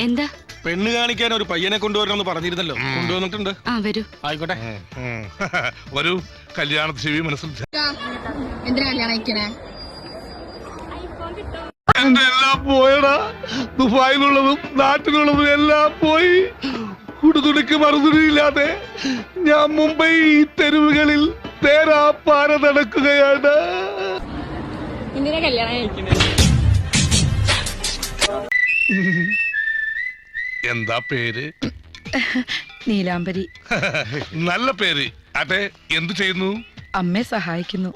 എന്താ പെണ്ണ് കാണിക്കാൻ ഒരു പയ്യനെ കൊണ്ടുവരണമെന്ന് പറഞ്ഞിരുന്നല്ലോ, കൊണ്ടുവന്നിട്ടുണ്ട്. വരൂ. ആയിക്കോട്ടെ, ഒരു കല്യാണ ചെവി മനസ്സിൽ. എന്റെ എല്ലാം പോയടാ, ദുബായിലുള്ളതും നാട്ടിലുള്ളതും എല്ലാം പോയി. കുടുതുണിക്ക് മറുതുണിയില്ലാതെ ഞാൻ മുംബൈ തെരുവുകളിൽ തേരാപ്പാര നടക്കുകയാണ്. എന്താ പേര്? നീലാംബരി. നല്ല പേര്. അതെ, എന്തു ചെയ്യുന്നു? അമ്മയെ സഹായിക്കുന്നു.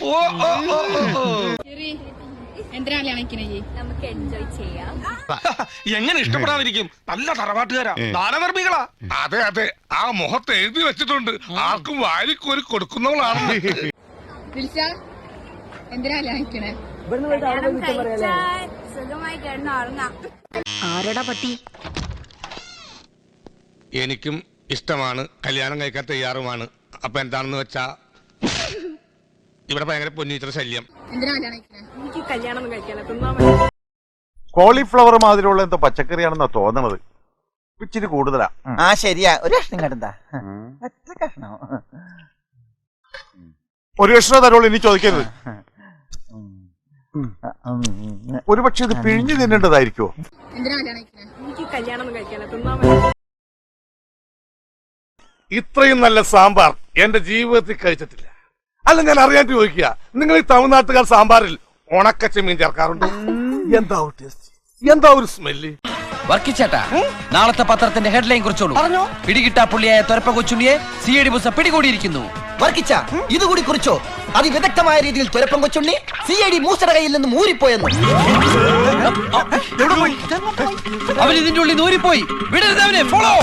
നമുക്ക് എൻജോയ് ചെയ്യാം. എങ്ങനെ ഇഷ്ടപ്പെടാതിരിക്കും? നല്ല തറവാട്ടുകാരാ, ദാനധർമ്മികളാ. അതെ അതെ, ആ മുഖത്ത് എഴുതി വെച്ചിട്ടുണ്ട്, ആർക്കും വാരിക്കോരി കൊടുക്കുന്നവളാണ്. ആരടാ പട്ടി? എനിക്കും ഇഷ്ടമാണ്, കല്യാണം കഴിക്കാൻ തയ്യാറുമാണ്. അപ്പൊ എന്താണെന്ന് വെച്ചാ ഇവിടെ ഭയങ്കര പൊന്നീച്ചറ ശല്യം. എനിക്ക് കല്യാണം കഴിക്കാൻ കോളിഫ്ലവർ മാതിരിയുള്ള എന്തോ പച്ചക്കറിയാണെന്നാ തോന്നണത്. ഇച്ചിരി കൂടുതലാ. ആ ശരിയാ, ഒരു കഷ്ണം കണ്ടാ ഒറ്റ കഷ്ണം. ഒരു കഷ്ണം തരുള്ളൂ, ഇനി ചോദിക്കരുത്. ഒരുപക്ഷെ ഇത് പിഴിഞ്ഞു തിന്നേണ്ടതായിരിക്കോ? എനിക്ക് കല്യാണം കഴിക്കാൻ ഇത്രയും നല്ല സാമ്പാർ എന്റെ ജീവിതത്തിൽ കഴിച്ചിട്ടില്ല. അല്ല, ഞാൻ അറിയാൻ ചോദിക്കുക, നിങ്ങൾ ഈ തമിഴ്നാട്ടുകാർ സാമ്പാറിൽ ഉണക്കച്ചമീൻ ചേർക്കാറുണ്ട്? എന്താ ഒരു ടേസ്റ്റ്, എന്താ ഒരു സ്മെല്ല്. വർക്കിച്ചേട്ടാ, നാളത്തെ പത്രത്തിന്റെ ഹെഡ്ലൈൻ കുറിച്ചോളൂ. പിടികിട്ടാ പുള്ളിയായ തൊരപ്പ കൊച്ചുണ്ണിയെ CID ബുസ പിടികൂടിയിരിക്കുന്നു. വർക്കിച്ച ഇതുകൂടി കുറിച്ചോ? അതിവിദഗ്ധമായ രീതിയിൽ തുരപ്പം കൊച്ചുണ്ണി CID മൂസയുടെ കയ്യിൽ നിന്ന് ഊരിപ്പോയെന്ന്. അവൻ ഇതിന്റെ ഉള്ളിൽ നിന്ന് ഊരിപ്പോയി. വിടരുത് അവനെ, ഫോളോ.